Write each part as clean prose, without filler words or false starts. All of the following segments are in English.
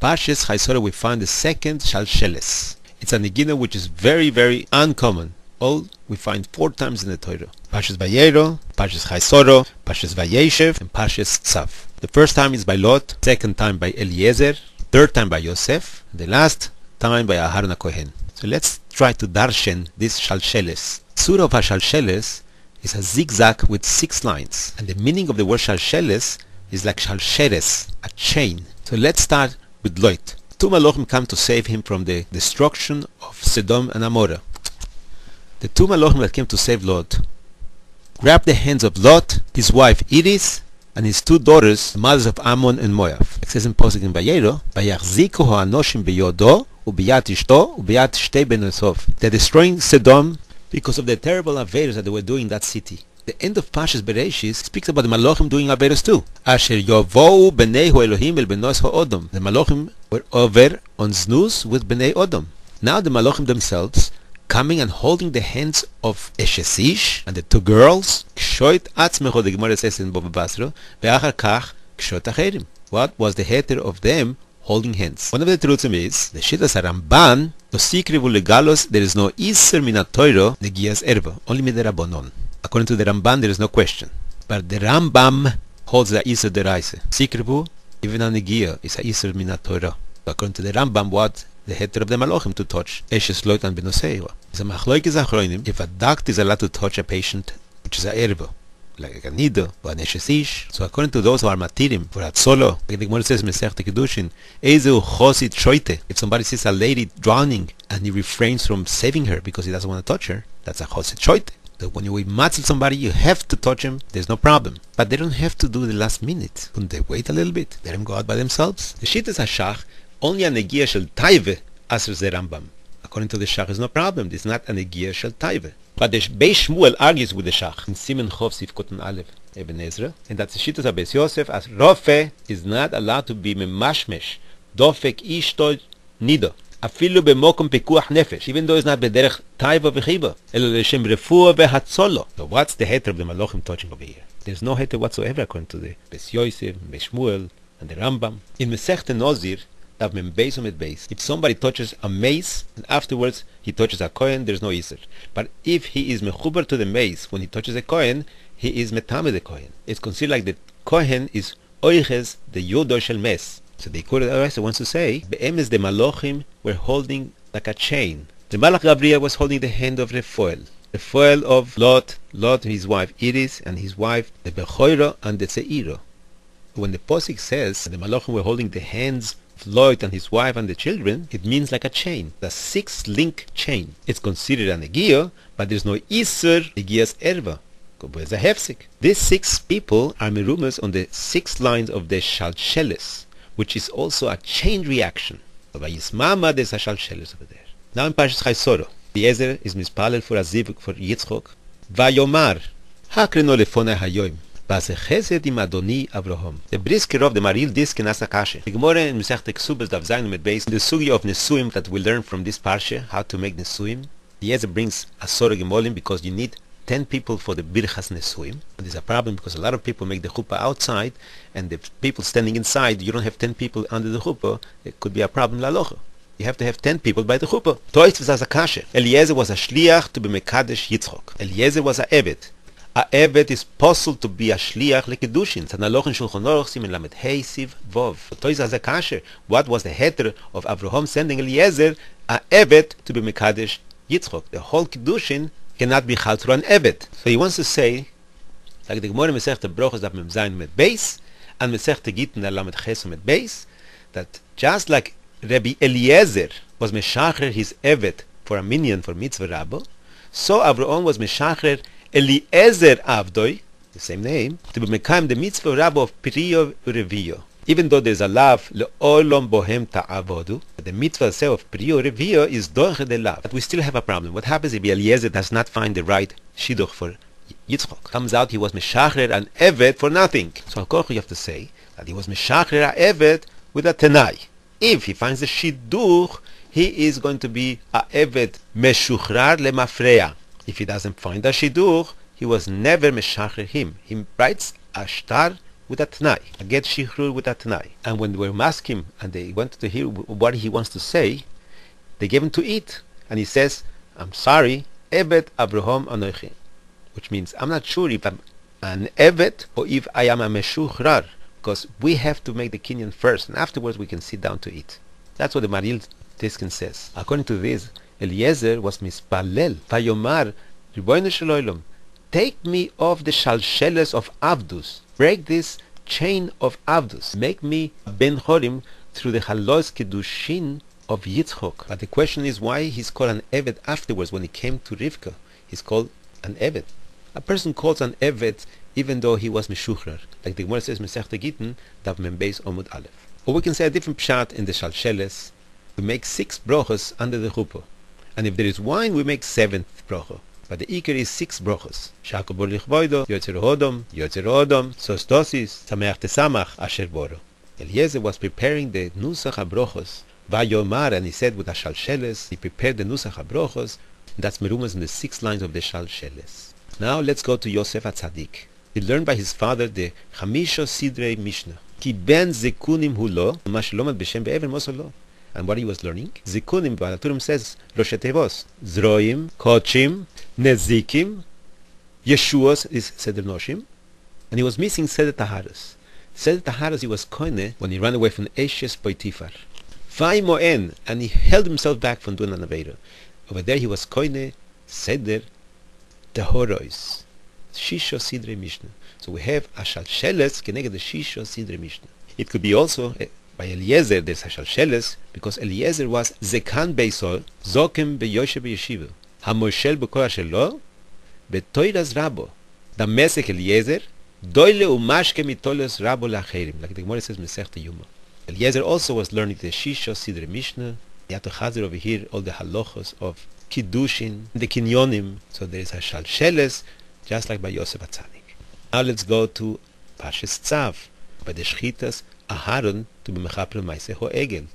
Parshas Chaisora we find the second Shalsheles. It's a negina which is very, very uncommon. All we find 4 times in the Torah. Parshas Vayera, Parshas Chaisora, Parshas Vayeshev, and Parshas Tzav. The first time is by Lot, second time by Eliezer, third time by Yosef, the last time by Aharon Kohen. So let's try to darshan this Shalsheles. Surah of Shalsheles is a zigzag with 6 lines, and the meaning of the word Shalsheles is like Shalsheres, a chain. So let's start with Lot. 2 Malochim come to save him from the destruction of Sodom and Amorah. The 2 Malochim that came to save Lot grabbed the hands of Lot, his wife Iris, and his 2 daughters, the mothers of Ammon and Moab. It says in Posuk in Vayera, "Vayachziku ha'anoshim beyodo ubiyat ishto ubiyat shtei benotav." They're destroying Sodom because of the terrible averos that they were doing in that city. The end of Parshas Bereshis speaks about the Malochim doing averos too. Asher yovou bnei Elohim el benos ha'odom. The Malochim were over on znus with bnei Odom. Now the Malochim themselves coming and holding the hands of Eshesish and the 2 girls. Kshoit atzmecho, the Gemara says in Bobabasro, ve'achar kach kshoit acherim. What was the heter of them holding hands? One of the truths is the Shittas Ramban no sikrivu legalos. There is no iser min Torah negias erva, only miderabonon. According to the Ramban, there is no question, but the Rambam holds the iser deraise. Sikrivu, even a negia, is a iser min Torah. According to the Rambam, what the heter of the Malochim to touch Eshes Lot and Benoseiwa. It's a machloikes achronim. If a doctor is allowed to touch a patient, which is a erva, like a nido or an Eshesish. So according to those who are matirim for atzolo, like the Gemara says Mesech Kedushin, Ezeu chosit shoite. If somebody sees a lady drowning and he refrains from saving her because he doesn't want to touch her, that's a chosit shoite. So when you matzil somebody, you have to touch him. There's no problem, but they don't have to do the last minute. Couldn't they wait a little bit? Let them go out by themselves. The shit is a shach. Only a negia shel taive asr ze Rambam. According to the shach, is no problem. It's not a negia shel taive. But the Beis Shmuel argues with the shach in Simen Chov Sifkoten Aleph Eben Ezra, and that the shittas of Beis Yosef as Rofe is not allowed to be memashmesh dofek ishto nido afilo bemokom pekuach nefesh, even though it's not bederech taiva v'chiba elo leshem refuah vehatzolo. So what's the heter of the Malochim touching over here? There's no heter whatsoever according to the Beis Yosef, Beis Shmuel, and the Rambam. In Masechta Nozir, if somebody touches a mace and afterwards he touches a kohen, there's no iser. But if he is mechuber to the mace when he touches a kohen, he is metame the kohen. It's considered like the kohen is oiches the yodo shel mes. So the Torah wants to say be'emes the Malochim were holding like a chain. The Malach Gabriel was holding the hand of Refuel of Lot, his wife Iris, and his wife the Bechoira and the Seiro. When the Posik says the Malochim were holding the hands Lot and his wife and the children, it means like a chain, the 6-link chain. It's considered an negia, but there's no iser negias erva. There's a hefsik. These 6 people are merumas on the 6 lines of the Shalsheles, which is also a chain reaction. So by Yismama, there's a Shalsheles over there. Now in Parshas Chaisora, Eliezer is mispalel for a zivuk for Yitzchok. Vayomar, hakreno lefonai hayoim. The brisker of the Maril disk in Asakashi. The Gemara in Masechta Ksubas Daf Zayin Med Beis, the sugi of Nesuim that we learn from this parsha, how to make Nesuim. The Yezer brings a Sorah Gemolim because you need 10 people for the Birchas Nesuim. And there's a problem because a lot of people make the chuppah outside, and the people standing inside, you don't have 10 people under the chuppah, it could be a problem lalocha. You have to have 10 people by the chuppah. Toist was Asakashi. Eliezer was a shliach to be Mekadesh Yitzchok. Eliezer was a Evet. A evet is possible to be a shliach lekedushin. Tzanaloch in Shulchan Aruch Simen Lamed Hey Siv Vov. Toys as a kasher. What was the heter of Avraham sending Eliezer a evet to be mekadesh Yitzchok? The whole kedushin cannot be chal through an evet. So he wants to say, like the Gemara Masechta Brochos Daf Mem Zayin Med Beis and Masechta Gittin Lamed Ches Med Beis, that just like Rabbi Eliezer was meshacher his evet for a minyan for mitzvah rabbo, so Avraham was meshacher Eliezer Avdoi, the same name, to be mekayim the mitzvah rabbo of Priyo Revio. Even though there's a lav le'olom bohem ta'avodu, the mitzvah itself of Priyo Revio is doche de lav. But we still have a problem. What happens if Eliezer does not find the right shidduch for Yitzchok? Comes out he was meshacher an evet for nothing. So al koch you have to say that he was meshacher a evet with a tenai. If he finds the shidduch, he is going to be a evet meshuchrar lemafreya. If he doesn't find a shidduch, he was never meshacher him. He writes a shtar with a t'nai, a get shichrur with a t'nai. And when they were asking him and they wanted to hear what he wants to say, they gave him to eat. And he says, I'm sorry, Evet Abraham Anochi, which means I'm not sure if I'm an Evet or if I am a meshuchrar, because we have to make the kinyan first and afterwards we can sit down to eat. That's what the Maril Tiskin says. According to this, Eliezer was mispalel, vayomar, Ribono shel olam, take me off the shalsheles of Avdus, break this chain of Avdus, make me ben chorim through the halos kedushin of Yitzchok. But the question is why he's called an Evet afterwards when he came to Rivka. He's called an Evet. A person calls an Evet even though he was Meshuchrar. Like the Gemara says, Mesechta Gittin, Dav Mem Beis Omud Aleph. Or we can say a different pshat in the Shalsheles. We make 6 brochos under the chuppah. And if there is wine, we make 7th brocho. But the ikar is 6 brochos. Shakol bor lichvoido, Yotzer Hodom, Sostosis, Sameach Tesamach, Asher Boro. Eliezer was preparing the Nusach HaBrochos, Vayomar, and he said with the Shalsheles, he prepared the Nusach HaBrochos, and that's merumas in the 6 lines of the Shalsheles. Now let's go to Yosef HaTzadik. He learned by his father the Chamisho Sidrei Mishnah. Ki ben zikunim hulo, mashlomad b'shem be'ever mosolo. And what he was learning? Zikunim, Balaturim says, Roshetevos, Zroim, Kochim, Nezikim, Yeshuos is Seder Noshim, and he was missing Seder Taharos. Seder Taharos he was koine when he ran away from Eshes Poitifar. Vai Moen, and he held himself back from doing an Aveira. Over there he was koine Seder Tahorois. Shisho Sidrei Mishnah. So we have a Shalsheles keneged the Shisho Sidrei Mishnah. It could be also by Eliezer there's a Shalsheles because Eliezer was Zekan Beisol Zokem Beyoshe Beyeshiva Hamoshel B'Korah Shelo B'Toiras Rabo Damesek Eliezer Doile Umashke Mitolos Rabo Lacherim, like the Gemara says Mesechta Yuma. Eliezer also was learning the Shisho Sidrei Mishnah. You have to chazir over here all the halachos of Kiddushin, the Kinyonim. So there is a Shalsheles just like by Yosef HaTzadik. Now let's go to Parshas Tzav, by the Shchitas Aharon to be mechaper Maaseh Ho'egel,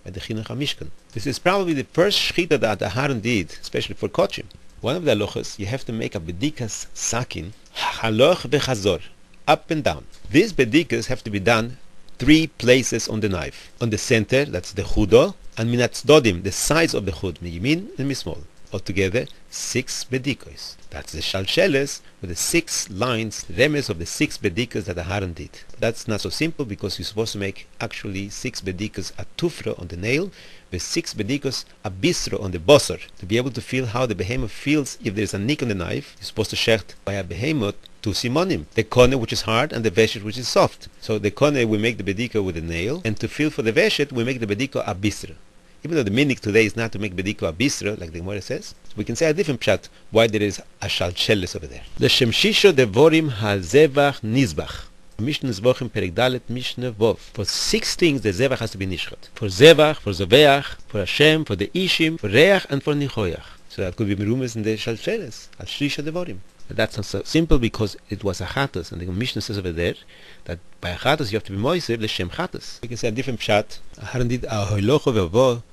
by the Chinuch HaMishkan. This is probably the first Shchita that Aharon did, especially for Kochim. One of the halachos, you have to make a bedikas sakin, haloch v'chazor, up and down. These bedikas have to be done 3 places on the knife. On the center, that's the chudo, and minatzdodim, the sides of the chud, miyimin and mismol. Altogether, 6 bedikos. That's the Shalsheles with the 6 lines, remes of the 6 bedikos that Aharon did. But that's not so simple because you're supposed to make actually 6 bedikos a tufra on the nail, with 6 bedikos a bistro on the bosor. To be able to feel how the behemoth feels if there's a nick on the knife, you're supposed to shecht by a behemoth 2 simonim. The kone which is hard and the veshet which is soft. So the kone we make the bediko with the nail, and to feel for the veshet we make the bediko a bistro. Even though the minik today is not to make bediko a bistro, like the Gemara says, so we can say a different pshat why there is a shalsheles over there. The shemshisho devorim hazevach nizbach. Mishnah Zvochim Perek Dalet Mishnah Vov. For 6 things the zevach has to be nishchat. For zevach, for zoveach, for Hashem, for the ishim, for reach, and for nichoyach. So that could be merumas in the shalsheles, al shlisha devorim. But that's not so simple because it was a chatos, and the Mishnah says over there that by a chatos you have to be moisev l'shem chatos. We can say a different pshat. Aharon did a hoilocho ve'avo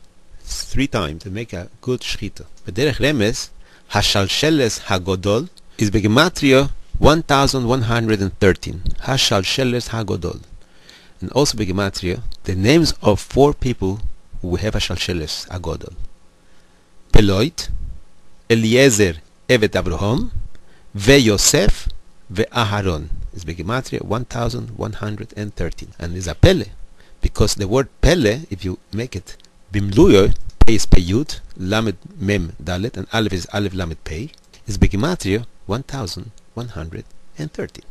3 times to make a good shchita. But derech remes, hashalsheles hagodol is begematria 1113. Hashalsheles hagodol. And also begematria, the names of 4 people who have a shalsheles hagodol. Peloit, Eliezer, Evet Abraham, Ve-Yosef, Ve-Aharon. Is begematria 1113. And is a pele, because the word pele, if you make it Bimluyo, Pei is Peyut, Lamed Mem Dalet, and Aleph is Aleph Lamed Pei, is begematria 1113.